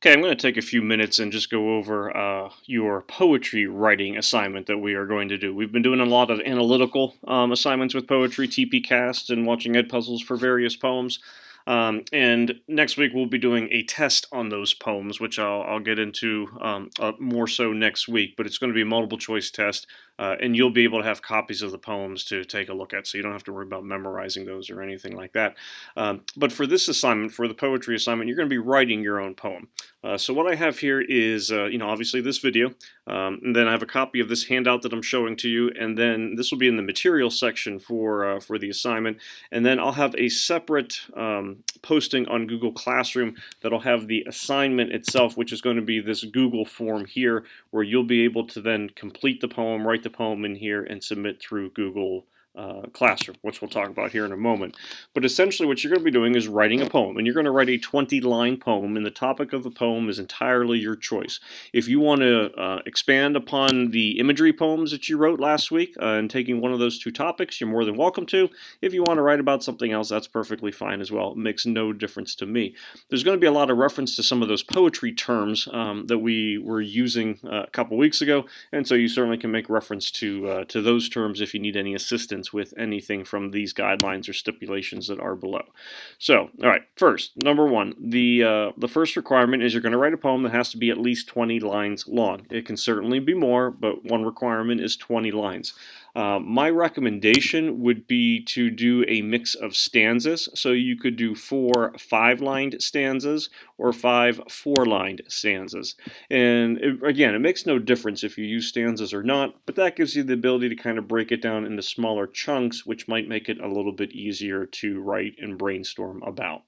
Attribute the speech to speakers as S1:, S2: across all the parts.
S1: Okay, I'm going to take a few minutes and just go over your poetry writing assignment that we are going to do. We've been doing a lot of analytical assignments with poetry, TP casts, and watching Edpuzzles for various poems. And next week we'll be doing a test on those poems, which I'll get into more so next week. But it's going to be a multiple choice test, and you'll be able to have copies of the poems to take a look at, so you don't have to worry about memorizing those or anything like that. But for this assignment, for the poetry assignment, you're going to be writing your own poem. So what I have here is, obviously this video, and then I have a copy of this handout that I'm showing to you, and then this will be in the material section for the assignment, and then I'll have a separate posting on Google Classroom that'll have the assignment itself, which is going to be this Google form here, where you'll be able to then complete the poem, write the poem in here, and submit through Google Classroom, which we'll talk about here in a moment. But essentially what you're going to be doing is writing a poem, and you're going to write a 20-line poem, and the topic of the poem is entirely your choice. If you want to expand upon the imagery poems that you wrote last week and taking one of those two topics, you're more than welcome to. If you want to write about something else, that's perfectly fine as well. It makes no difference to me. There's going to be a lot of reference to some of those poetry terms that we were using a couple weeks ago, and so you certainly can make reference to those terms if you need any assistance with anything from these guidelines or stipulations that are below. So, all right, first, number one, the first requirement is you're going to write a poem that has to be at least 20 lines long. It can certainly be more, but one requirement is 20 lines. My recommendation would be to do a mix of stanzas. So you could do 4 5-lined stanzas or 5 4-lined stanzas. And again, it makes no difference if you use stanzas or not, but that gives you the ability to kind of break it down into smaller chunks, which might make it a little bit easier to write and brainstorm about.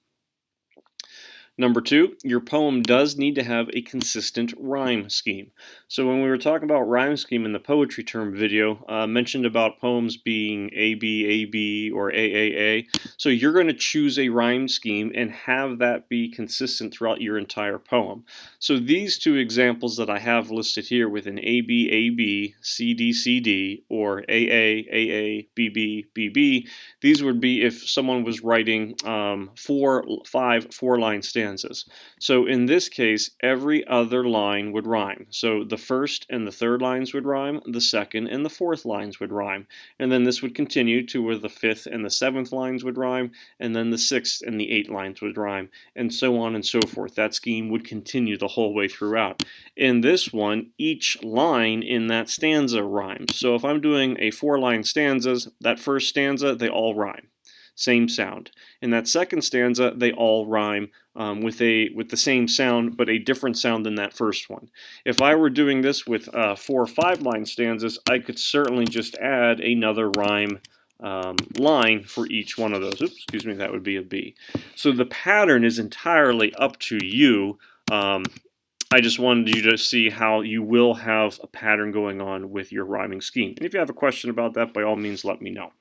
S1: Number two, your poem does need to have a consistent rhyme scheme. So when we were talking about rhyme scheme in the poetry term video, mentioned about poems being AB, AB, or AAA. So you're going to choose a rhyme scheme and have that be consistent throughout your entire poem. So these two examples that I have listed here with an AB, AB, CD, CD, or AA, AA, BB, BB, these would be if someone was writing 5 4-line stanzas. So in this case, every other line would rhyme. So the first and the third lines would rhyme, the second and the fourth lines would rhyme. And then this would continue to where the fifth and the seventh lines would rhyme, and then the sixth and the eighth lines would rhyme, and so on and so forth. That scheme would continue the whole way throughout. In this one, each line in that stanza rhymes. So if I'm doing a 4-line stanzas, that first stanza, they all rhyme. Same sound. In that second stanza, they all rhyme with the same sound, but a different sound than that first one. If I were doing this with 4 or 5-line stanzas, I could certainly just add another rhyme line for each one of those. Oops, excuse me, that would be a B. So the pattern is entirely up to you. I just wanted you to see how you will have a pattern going on with your rhyming scheme. And if you have a question about that, by all means, let me know.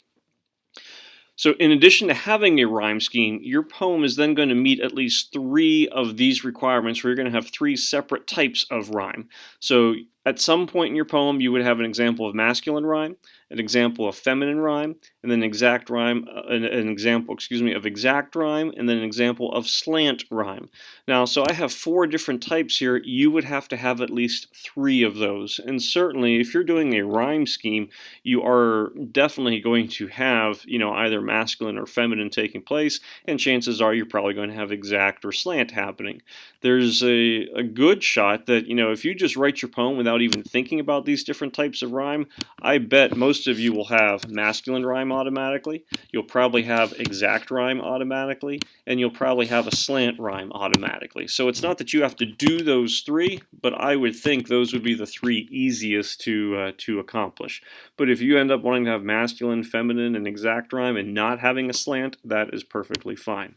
S1: So in addition to having a rhyme scheme, your poem is then going to meet at least 3 of these requirements, where you're going to have 3 separate types of rhyme. So at some point in your poem, you would have an example of masculine rhyme, an example of feminine rhyme, and then an example of exact rhyme, and then an example of slant rhyme. Now, so I have 4 different types here. You would have to have at least 3 of those. And certainly, if you're doing a rhyme scheme, you are definitely going to have, either masculine or feminine taking place, and chances are you're probably going to have exact or slant happening. There's a good shot that, if you just write your poem without even thinking about these different types of rhyme, I bet most of you will have masculine rhyme automatically, you'll probably have exact rhyme automatically, and you'll probably have a slant rhyme automatically. So it's not that you have to do those 3, but I would think those would be the 3 easiest to accomplish. But if you end up wanting to have masculine, feminine, and exact rhyme and not having a slant, that is perfectly fine.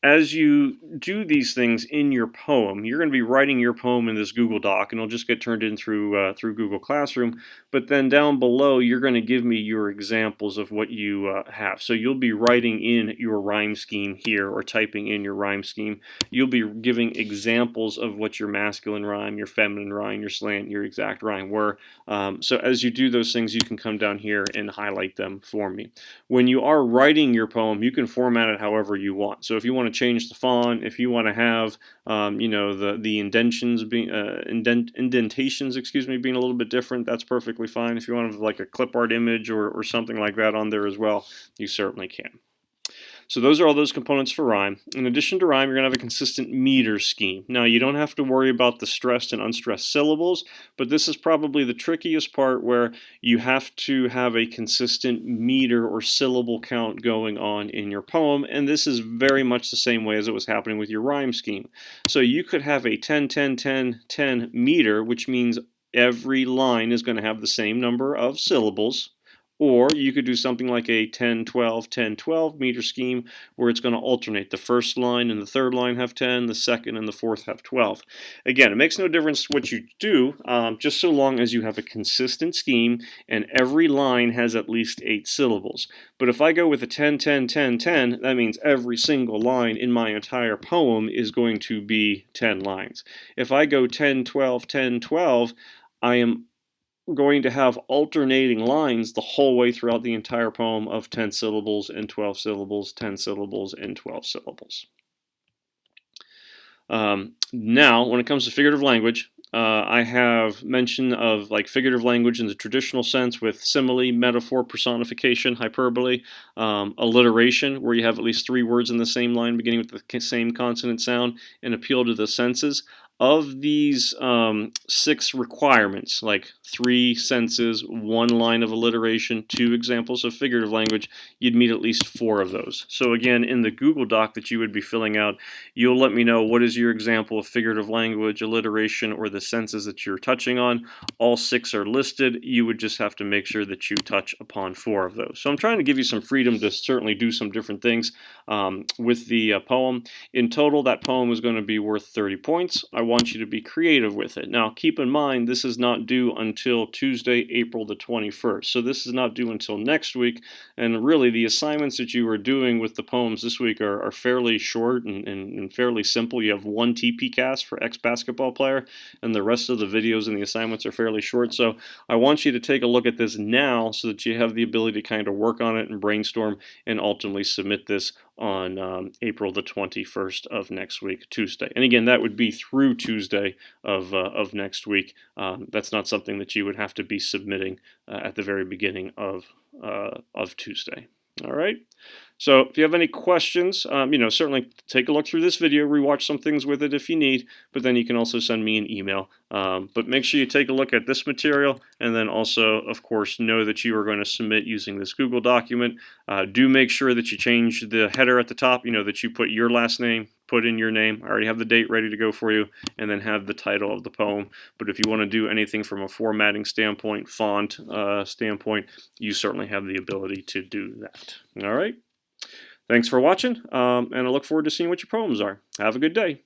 S1: As you do these things in your poem, you're going to be writing your poem in this Google Doc, and it'll just get turned in through Google Classroom. But then down below, you're going to give me your examples of what you have. So you'll be writing in your rhyme scheme here, or typing in your rhyme scheme. You'll be giving examples of what your masculine rhyme, your feminine rhyme, your slant, your exact rhyme were. So as you do those things, you can come down here and highlight them for me. When you are writing your poem, you can format it however you want. So if you want to to change the font, if you want to have you know, the indentations being indentations, excuse me, being a little bit different, that's perfectly fine. If you want to have like a clip art image or something like that on there as well, you certainly can. So those are all those components for rhyme. In addition to rhyme, you're going to have a consistent meter scheme. Now, you don't have to worry about the stressed and unstressed syllables, but this is probably the trickiest part, where you have to have a consistent meter or syllable count going on in your poem, and this is very much the same way as it was happening with your rhyme scheme. So you could have a 10, 10, 10, 10 meter, which means every line is going to have the same number of syllables. Or you could do something like a 10, 12, 10, 12 meter scheme, where it's going to alternate. The first line and the third line have 10, the second and the fourth have 12. Again, it makes no difference what you do, just so long as you have a consistent scheme and every line has at least 8 syllables. But if I go with a 10, 10, 10, 10, that means every single line in my entire poem is going to be 10 lines. If I go 10, 12, 10, 12, I am going to have alternating lines the whole way throughout the entire poem of 10 syllables and 12 syllables, 10 syllables and 12 syllables. Now, when it comes to figurative language, I have mention of like figurative language in the traditional sense with simile, metaphor, personification, hyperbole, alliteration, where you have at least 3 words in the same line beginning with the same consonant sound, and appeal to the senses. Of these 6 requirements, like 3 senses, 1 line of alliteration, 2 examples of figurative language, you'd meet at least 4 of those. So again, in the Google Doc that you would be filling out, you'll let me know what is your example of figurative language, alliteration, or the senses that you're touching on. All 6 are listed. You would just have to make sure that you touch upon 4 of those. So I'm trying to give you some freedom to certainly do some different things with the poem. In total, that poem is going to be worth 30 points. I want you to be creative with it. Now, keep in mind, this is not due until Tuesday, April the 21st. So this is not due until next week. And really, the assignments that you are doing with the poems this week are fairly short and fairly simple. You have 1 TP cast for ex-basketball player, and the rest of the videos and the assignments are fairly short. So I want you to take a look at this now so that you have the ability to kind of work on it and brainstorm and ultimately submit this on April the 21st of next week, Tuesday. And again, that would be through Tuesday of next week. That's not something that you would have to be submitting at the very beginning of Tuesday. All right. So if you have any questions, you know, certainly take a look through this video, rewatch some things with it if you need, but then you can also send me an email. But make sure you take a look at this material, and then also, of course, know that you are going to submit using this Google document. Do make sure that you change the header at the top, you know, that you put your last name, put in your name. I already have the date ready to go for you, and then have the title of the poem. But if you want to do anything from a formatting standpoint, font standpoint, you certainly have the ability to do that. All right. Thanks for watching, and I look forward to seeing what your poems are. Have a good day.